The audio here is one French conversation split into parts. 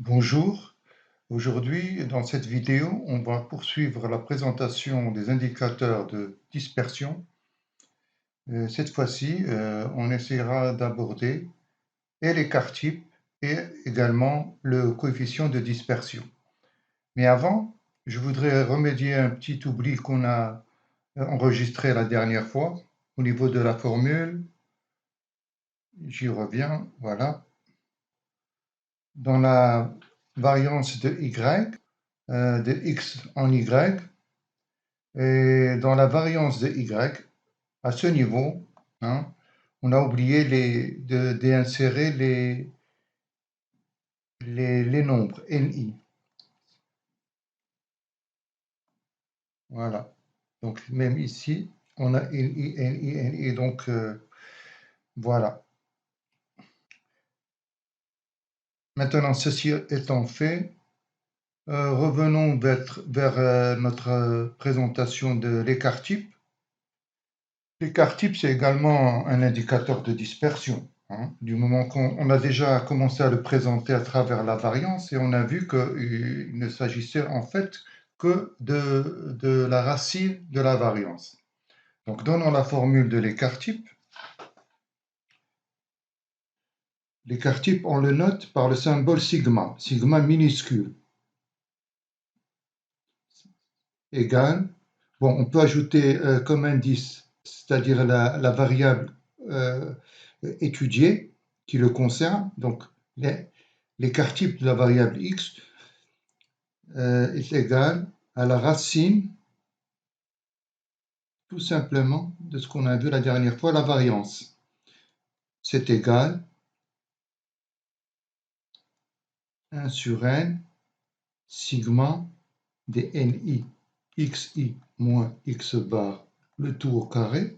Bonjour, aujourd'hui dans cette vidéo on va poursuivre la présentation des indicateurs de dispersion. Cette fois-ci on essaiera d'aborder et l'écart type et également le coefficient de dispersion. Mais avant, je voudrais remédier à un petit oubli qu'on a enregistré la dernière fois au niveau de la formule. J'y reviens, voilà. Dans la variance de y, de x en y, et dans la variance de y, à ce niveau, hein, on a oublié d'insérer les nombres ni. Voilà. Donc même ici, on a ni, donc voilà. Maintenant, ceci étant fait, revenons vers notre présentation de l'écart type. L'écart type, c'est également un indicateur de dispersion. Du moment qu'on a déjà commencé à le présenter à travers la variance et on a vu qu'il ne s'agissait en fait que de la racine de la variance. Donc donnons la formule de l'écart type. L'écart type, on le note par le symbole sigma, sigma minuscule, égale, bon, on peut ajouter comme indice, c'est-à-dire la variable étudiée qui le concerne, donc l'écart type de la variable x est égal à la racine, tout simplement, de ce qu'on a vu la dernière fois, la variance. C'est égal à 1 sur n sigma des ni xi moins x bar, le tout au carré,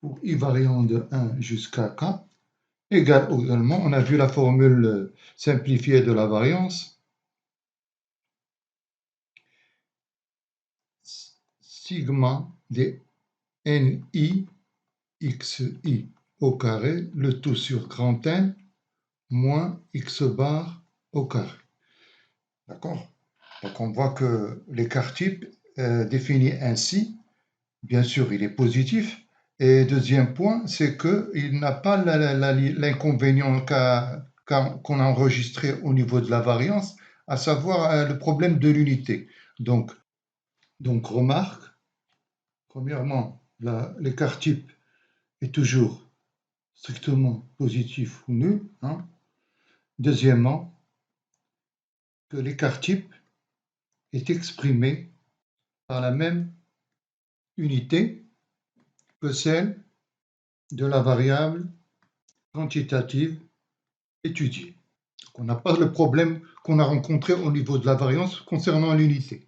pour i variant de 1 jusqu'à k, égale également, on a vu la formule simplifiée de la variance, sigma des ni xi au carré, le tout sur grand N, moins x bar au carré. D'accord? Donc on voit que l'écart type défini ainsi, bien sûr il est positif, et deuxième point, c'est qu'il n'a pas l'inconvénient qu'on a enregistré au niveau de la variance, à savoir le problème de l'unité. Donc remarque, premièrement, l'écart type est toujours strictement positif ou nul. Deuxièmement, que l'écart type est exprimé par la même unité que celle de la variable quantitative étudiée. Donc, on n'a pas le problème qu'on a rencontré au niveau de la variance concernant l'unité.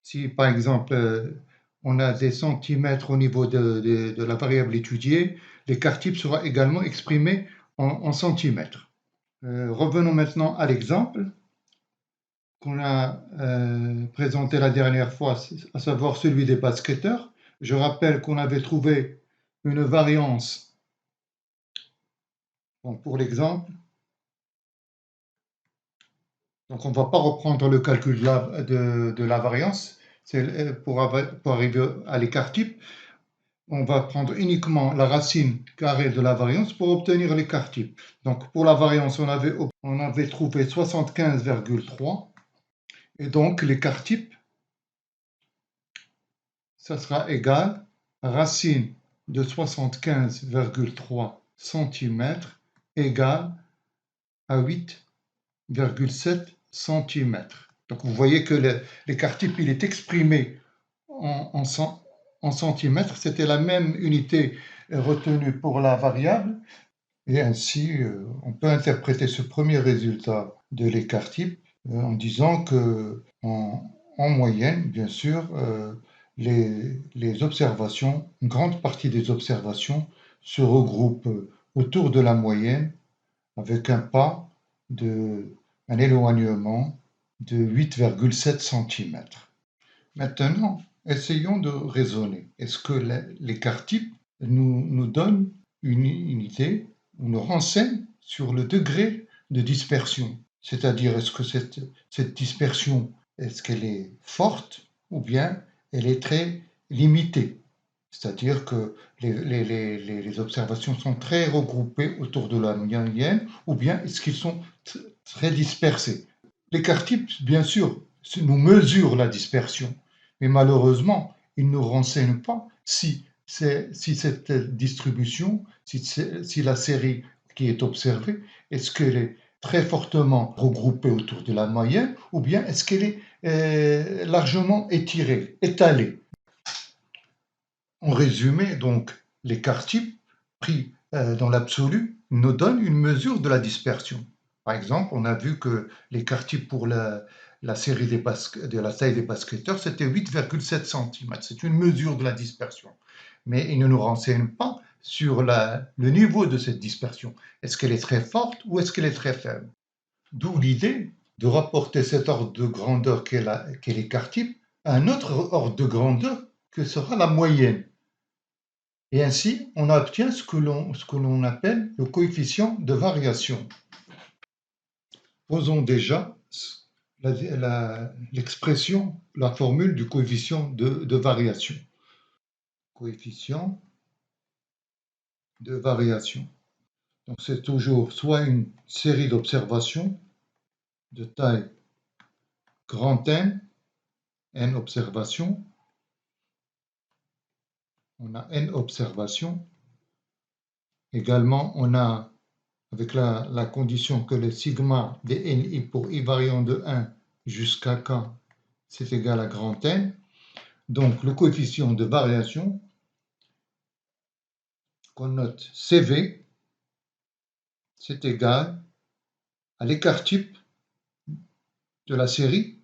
Si par exemple on a des centimètres au niveau de la variable étudiée, l'écart type sera également exprimé en centimètres. Revenons maintenant à l'exemple qu'on a présenté la dernière fois, à savoir celui des basketteurs. Je rappelle qu'on avait trouvé une variance, bon, pour l'exemple. Donc on ne va pas reprendre le calcul de la variance pour arriver à l'écart type. On va prendre uniquement la racine carrée de la variance pour obtenir l'écart type. Donc pour la variance, on avait trouvé 75,3. Et donc l'écart type, ça sera égal à racine de 75,3 cm égale à 8,7 cm. Donc vous voyez que l'écart type il est exprimé en centimètres. C'était la même unité retenue pour la variable. Et ainsi, on peut interpréter ce premier résultat de l'écart type en disant que, en moyenne, bien sûr, les observations, une grande partie des observations se regroupent autour de la moyenne avec un éloignement de 8,7 cm. Maintenant, essayons de raisonner. Est-ce que l'écart type nous donne une idée ou nous renseigne sur le degré de dispersion. C'est-à-dire, est-ce que cette dispersion, est-ce qu'elle est forte ou bien elle est très limitée? C'est-à-dire que les observations sont très regroupées autour de la moyenne ou bien est-ce qu'ils sont très dispersés? L'écart type, bien sûr, nous mesure la dispersion, mais malheureusement, il ne nous renseigne pas si cette distribution, si la série qui est observée, est-ce qu'elle est très fortement regroupée autour de la moyenne ou bien est-ce qu'elle est largement étirée, étalée? En résumé, donc, l'écart type pris dans l'absolu nous donne une mesure de la dispersion. Par exemple, on a vu que l'écart type pour la série de la taille des basketteurs, c'était 8,7 cm. C'est une mesure de la dispersion. Mais il ne nous renseigne pas sur le niveau de cette dispersion. Est-ce qu'elle est très forte ou est-ce qu'elle est très faible? D'où l'idée de rapporter cet ordre de grandeur qu'est l'écart type à un autre ordre de grandeur que sera la moyenne. Et ainsi, on obtient ce que l'on appelle le coefficient de variation. Posons déjà l'expression, la formule du coefficient de variation. Coefficient de variation. Donc c'est toujours soit une série d'observations de taille grand N, N observations. On a N observations. Également, on a, avec la condition que le sigma des NI pour I variant de 1 jusqu'à K, c'est égal à grand N. Donc, le coefficient de variation qu'on note CV, c'est égal à l'écart type de la série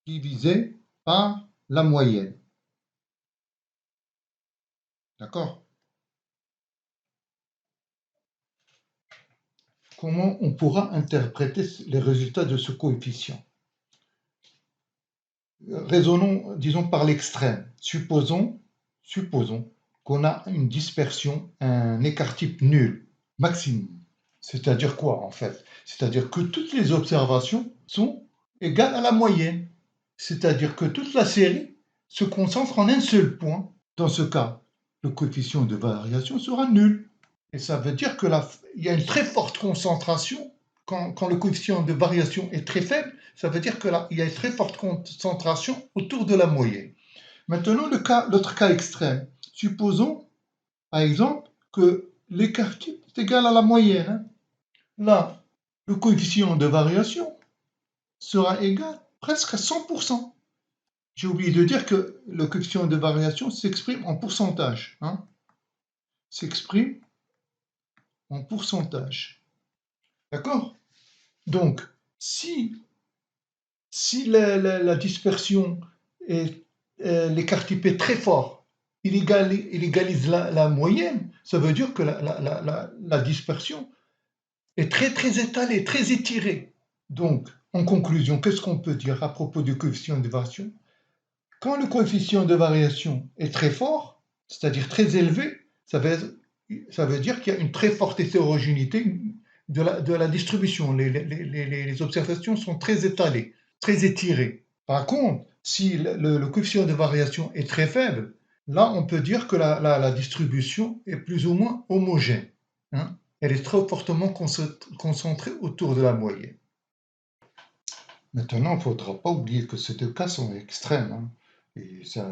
divisé par la moyenne. D'accord? Comment on pourra interpréter les résultats de ce coefficient? Raisonnons, disons, par l'extrême. Supposons qu'on a une dispersion, un écart type nul, maximum. C'est-à-dire quoi, en fait? C'est-à-dire que toutes les observations sont égales à la moyenne. C'est-à-dire que toute la série se concentre en un seul point. Dans ce cas, le coefficient de variation sera nul. Et ça veut dire qu'il y a une très forte concentration. Quand le coefficient de variation est très faible, ça veut dire qu'il y a une très forte concentration autour de la moyenne. Maintenant, l'autre cas extrême. Supposons, par exemple, que l'écart type est égal à la moyenne. Là, le coefficient de variation sera égal presque à 100%. J'ai oublié de dire que le coefficient de variation s'exprime en pourcentage. S'exprime en pourcentage. D'accord? Donc, si la dispersion est, l'écart type est très fort, il égalise la moyenne, ça veut dire que la dispersion est très étalée, très étirée. Donc, en conclusion, qu'est-ce qu'on peut dire à propos du coefficient de variation? Quand le coefficient de variation est très fort, c'est-à-dire très élevé, ça veut dire qu'il y a une très forte hétérogénéité de la distribution. Les observations sont très étalées, très étirées. Par contre, si le coefficient de variation est très faible, là, on peut dire que la distribution est plus ou moins homogène. Elle est trop fortement concentrée autour de la moyenne. Maintenant, il ne faudra pas oublier que ces deux cas sont extrêmes. Et ça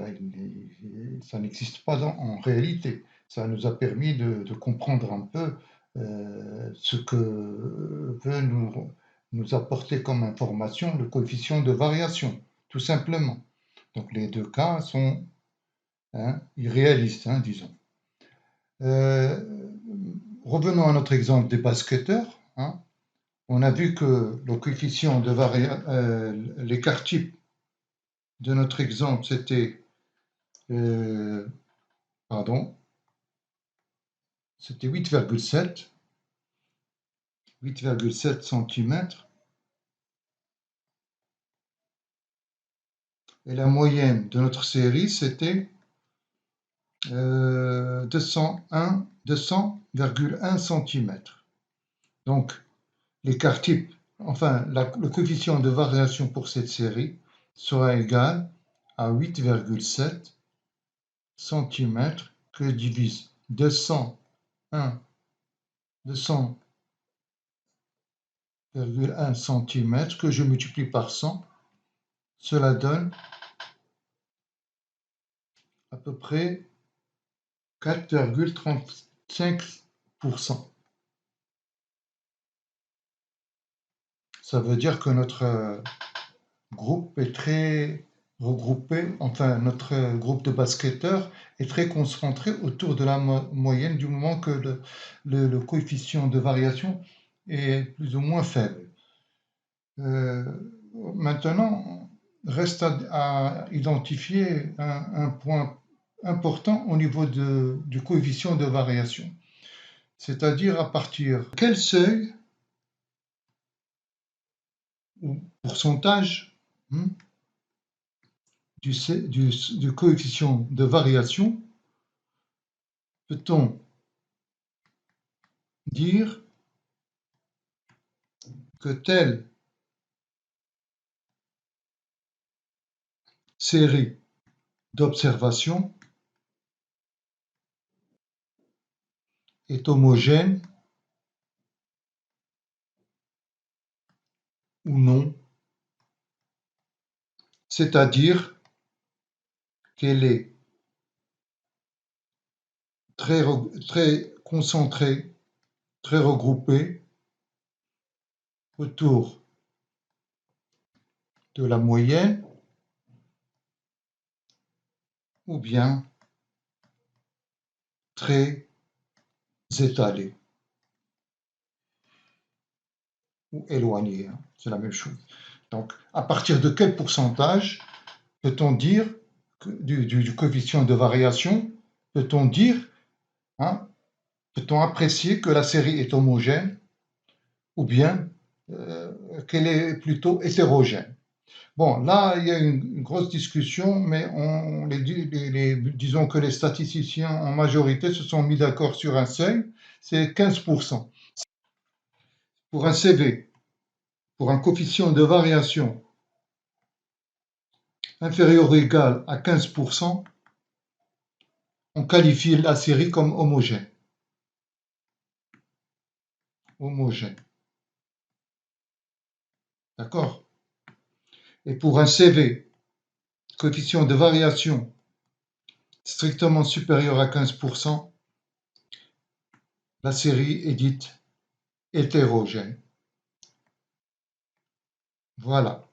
n'existe pas en réalité. Ça nous a permis de comprendre un peu ce que veut nous apporter comme information le coefficient de variation, tout simplement. Donc les deux cas sont irréalistes, disons. Revenons à notre exemple des basketteurs. On a vu que le coefficient de variation, l'écart type de notre exemple, c'était c'était 8,7 cm. Et la moyenne de notre série, c'était 200,1 cm. Donc, l'écart type, enfin le coefficient de variation pour cette série sera égal à 8,7 cm que je divise 201,1 cm que je multiplie par 100. Cela donne à peu près 4,35%. Ça veut dire que notre groupe est très regroupé, enfin notre groupe de basketteurs est très concentré autour de la moyenne du moment que le coefficient de variation est plus ou moins faible. Maintenant, reste à identifier un point important au niveau du coefficient de variation, c'est-à-dire à partir de quel seuil ou pourcentage du coefficient de variation peut-on dire que telle série d'observations est homogène ou non, c'est-à-dire qu'elle est très concentrée, très regroupée autour de la moyenne, ou bien très étalée ou éloignée, c'est la même chose. Donc, à partir de quel pourcentage peut-on dire du coefficient de variation, peut-on dire, peut-on apprécier que la série est homogène ou bien qu'elle est plutôt hétérogène? Bon, là, il y a une grosse discussion, mais disons que les statisticiens en majorité se sont mis d'accord sur un seuil, c'est 15%. Pour un CV, pour un coefficient de variation inférieur ou égal à 15%, on qualifie la série comme homogène. Homogène. D'accord? Et pour un CV, coefficient de variation strictement supérieur à 15%, la série est dite hétérogène. Voilà.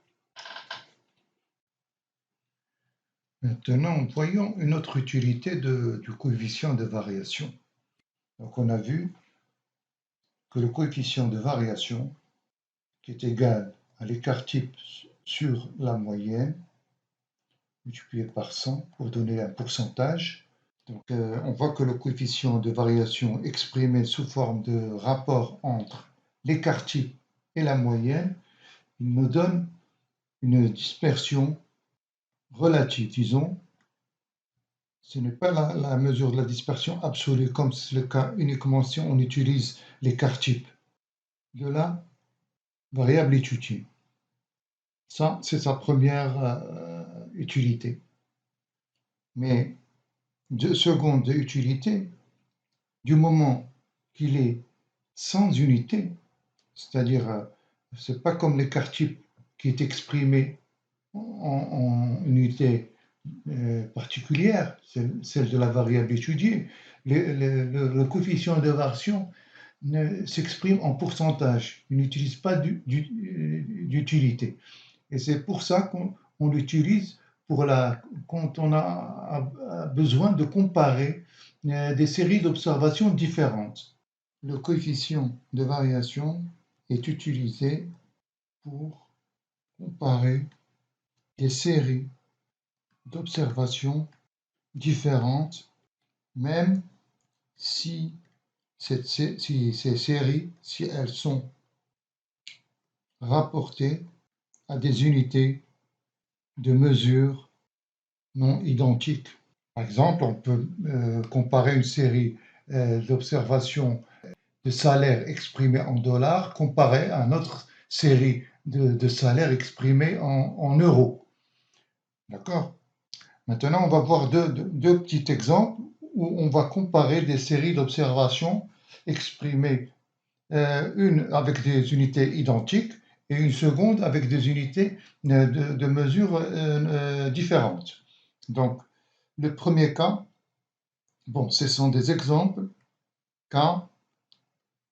Maintenant, voyons une autre utilité du coefficient de variation. Donc, on a vu que le coefficient de variation, qui est égal à l'écart type sur la moyenne, multiplié par 100 pour donner un pourcentage. Donc, on voit que le coefficient de variation exprimé sous forme de rapport entre l'écart type et la moyenne, il nous donne une dispersion relative, disons. Ce n'est pas la mesure de la dispersion absolue, comme c'est le cas uniquement si on utilise l'écart type de la variable étudiée. Ça, c'est sa première utilité. Mais de seconde utilité, du moment qu'il est sans unité, c'est-à-dire c'est pas comme l'écart type qui est exprimé en unité particulière, celle de la variable étudiée. Le coefficient de variation s'exprime en pourcentage, il n'utilise pas d'utilité. Et c'est pour ça qu'on l'utilise quand on a besoin de comparer des séries d'observations différentes. Le coefficient de variation est utilisé pour comparer des séries d'observations différentes, même si ces séries, si elles sont rapportées à des unités de mesure non identiques. Par exemple, on peut comparer une série d'observations de salaires exprimés en dollars comparé à notre série de salaires exprimés en euros. D'accord? Maintenant, on va voir deux petits exemples où on va comparer des séries d'observations exprimées, une avec des unités identiques et une seconde avec des unités de mesure différentes. Donc, le premier cas, bon, ce sont des exemples cas,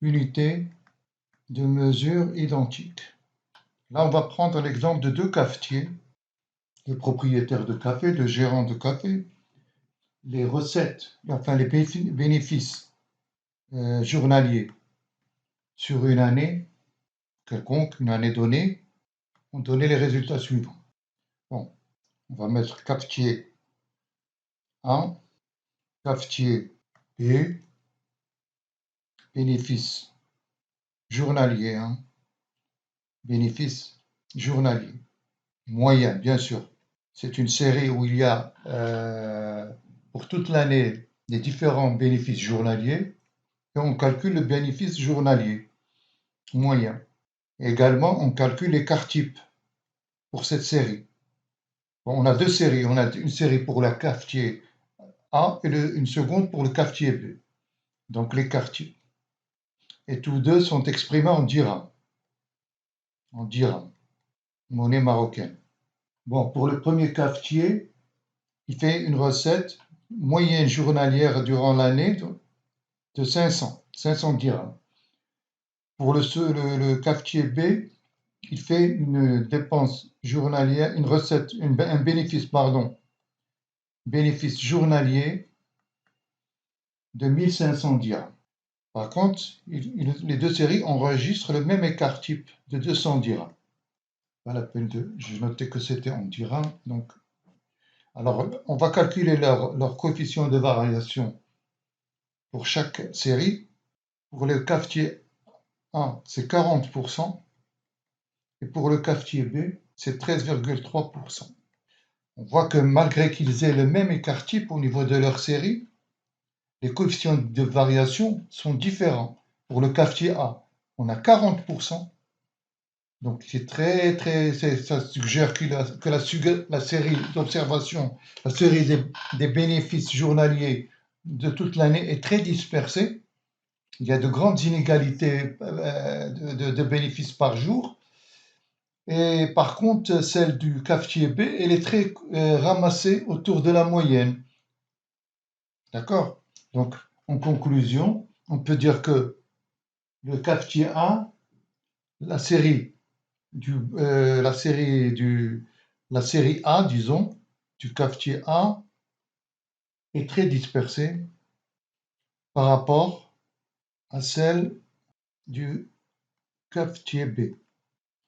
unités de mesure identiques. Là, on va prendre l'exemple de deux cafetiers, de propriétaires de café, de gérants de café. Les recettes, enfin les bénéfices journaliers sur une année quelconque, une année donnée, ont donné les résultats suivants. Bon, on va mettre cafetier A, cafetier B, bénéfice journalier, hein, bénéfice journalier, moyen, bien sûr. C'est une série où il y a pour toute l'année les différents bénéfices journaliers et on calcule le bénéfice journalier moyen. Également, on calcule l'écart type pour cette série. Bon, on a deux séries. On a une série pour le cafetier A et une seconde pour le cafetier B. Donc l'écart type. Et tous deux sont exprimés en dirhams. En dirhams, monnaie marocaine. Bon, pour le premier cafetier, il fait une recette moyenne journalière durant l'année de 500 dirhams. Pour le cafetier B, il fait une dépense journalière, une recette, un bénéfice, pardon, bénéfice journalier de 1500 dirhams. Par contre, les deux séries enregistrent le même écart type de 200 dirhams. Pas la peine de, j'ai noté que c'était en dirhams. Donc, alors, on va calculer leur coefficient de variation pour chaque série. Pour le cafetier A, c'est 40%. Et pour le cafetier B, c'est 13,3%. On voit que malgré qu'ils aient le même écart type au niveau de leur série, les coefficients de variation sont différents. Pour le cafetier A, on a 40%. Donc ça suggère que la série d'observation, la série des bénéfices journaliers de toute l'année est très dispersée. Il y a de grandes inégalités de bénéfices par jour. Et par contre, celle du cafetier B, elle est très ramassée autour de la moyenne. D'accord? Donc, en conclusion, on peut dire que le cafetier A, la série A, disons, du cafetier A est très dispersée par rapport à celle du cafetier B,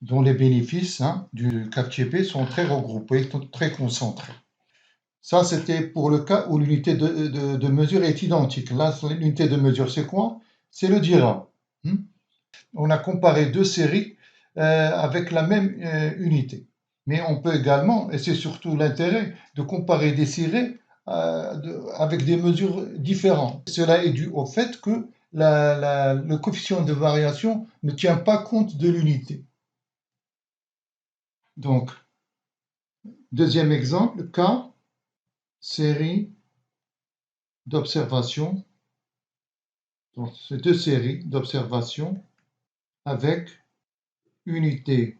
dont les bénéfices du cafetier B sont très regroupés, très concentrés. Ça, c'était pour le cas où l'unité de mesure est identique. Là, l'unité de mesure, c'est quoi? C'est le dirham. On a comparé deux séries avec la même unité. Mais on peut également, et c'est surtout l'intérêt, de comparer des séries avec des mesures différentes. Cela est dû au fait que le coefficient de variation ne tient pas compte de l'unité. Donc, deuxième exemple, cas, série d'observation. Donc, c'est deux séries d'observation avec unité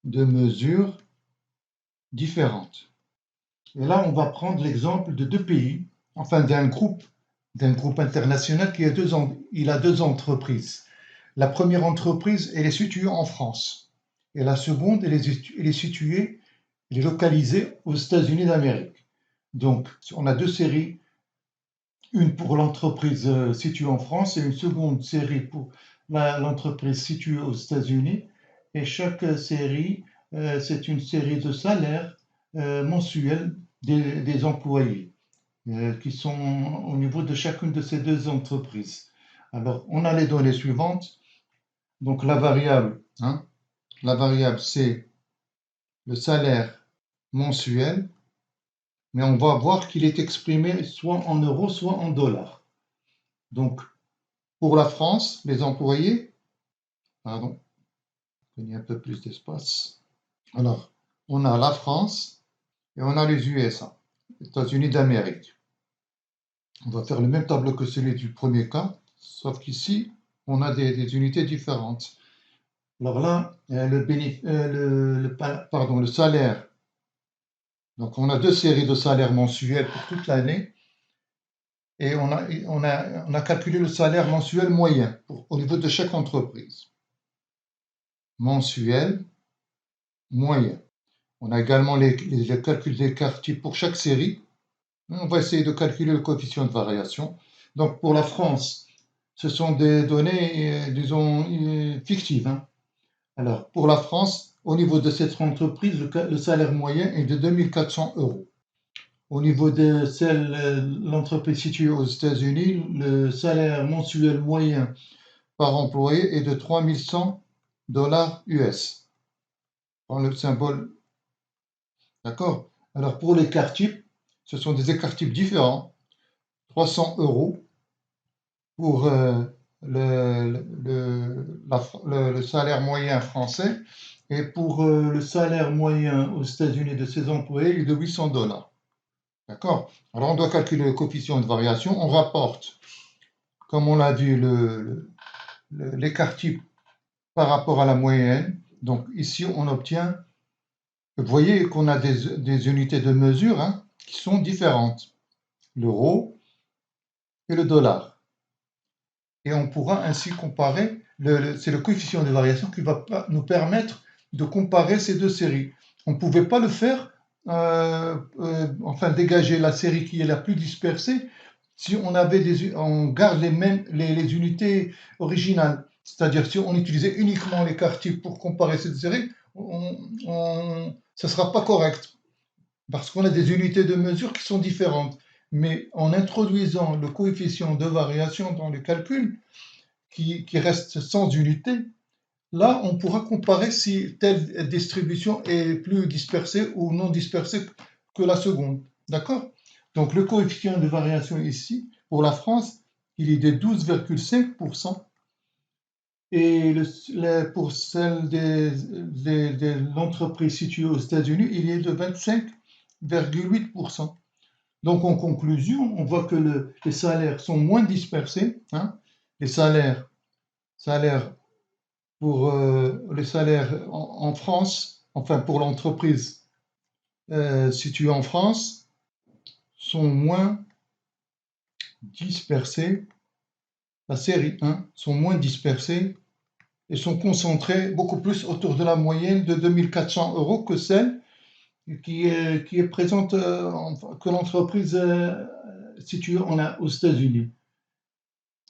de mesure différentes. Et là, on va prendre l'exemple de deux pays, enfin d'un groupe international qui a deux entreprises. La première entreprise, elle est située en France. Et la seconde, elle est située, elle est localisée aux États-Unis d'Amérique. Donc, on a deux séries, une pour l'entreprise située en France et une seconde série pour l'entreprise située aux États-Unis. Et chaque série, c'est une série de salaires mensuels des employés qui sont au niveau de chacune de ces deux entreprises. Alors, on a les données suivantes. Donc, la variable, c'est le salaire mensuel, mais on va voir qu'il est exprimé soit en euros, soit en dollars. Donc, Pour la France, les employés, pardon, il y a un peu plus d'espace. Alors, on a la France et on a les USA, les États-Unis d'Amérique. On va faire le même tableau que celui du premier cas, sauf qu'ici, on a des unités différentes. Alors là, le salaire. Donc, on a deux séries de salaires mensuels pour toute l'année et on a calculé le salaire mensuel moyen au niveau de chaque entreprise. Mensuel moyen. On a également les calculs d'écart type pour chaque série. On va essayer de calculer le coefficient de variation. Donc, pour la France, ce sont des données, disons, fictives, hein. Alors, pour la France, au niveau de cette entreprise, le salaire moyen est de 2400 euros. Au niveau de l'entreprise située aux États-Unis, le salaire mensuel moyen par employé est de 3100 dollars US. Prends le symbole. D'accord? Alors, pour l'écart type, ce sont des écarts types différents. 300 euros pour le salaire moyen français et pour le salaire moyen aux États-Unis de ses employés, il est de 800 dollars. D'accord? Alors, on doit calculer le coefficient de variation. On rapporte, comme on l'a vu, l'écart type par rapport à la moyenne. Donc, ici, on obtient, vous voyez qu'on a des unités de mesure, hein, qui sont différentes. L'euro et le dollar. Et on pourra ainsi comparer, c'est le coefficient de variation qui va nous permettre de comparer ces deux séries. On ne pouvait pas le faire, enfin dégager la série qui est la plus dispersée, si on garde les unités originales. C'est-à-dire si on utilisait uniquement l'écart type pour comparer ces deux séries, ça ne sera pas correct, parce qu'on a des unités de mesure qui sont différentes. Mais en introduisant le coefficient de variation dans le calcul, qui reste sans unité, là, on pourra comparer si telle distribution est plus dispersée ou non dispersée que la seconde. D'accord? Donc, le coefficient de variation ici, pour la France, il est de 12,5%. Et pour celle de l'entreprise située aux États-Unis, il est de 25,8%. Donc, en conclusion, on voit que les salaires sont moins dispersés, hein. Les salaires pour les salaires en France, enfin pour l'entreprise située en France, sont moins dispersés, la série 1, sont moins dispersés et sont concentrés beaucoup plus autour de la moyenne de 2400 euros que celle qui est présente, que l'entreprise située aux États-Unis.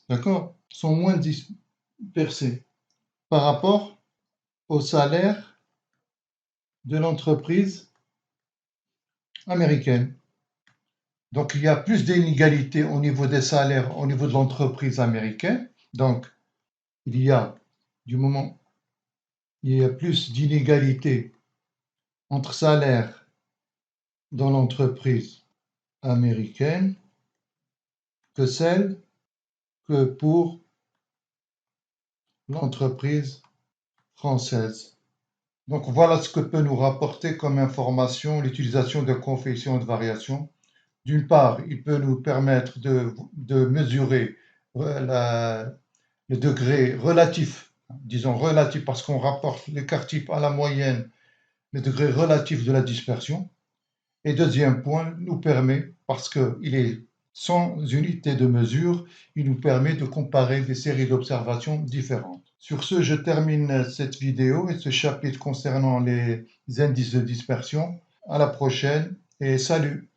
D'accord? Sont moins dispersés par rapport au salaire de l'entreprise américaine. Donc, il y a plus d'inégalités au niveau des salaires au niveau de l'entreprise américaine. Donc, il y a plus d'inégalités entre salaires dans l'entreprise américaine que pour l'entreprise française. Donc, voilà ce que peut nous rapporter comme information l'utilisation de coefficients de variation. D'une part, il peut nous permettre de mesurer le degré relatif, disons relatif parce qu'on rapporte l'écart type à la moyenne, le degré relatif de la dispersion. Et deuxième point, nous permet, parce qu'il est sans unité de mesure, il nous permet de comparer des séries d'observations différentes. Sur ce, je termine cette vidéo et ce chapitre concernant les indices de dispersion. À la prochaine et salut!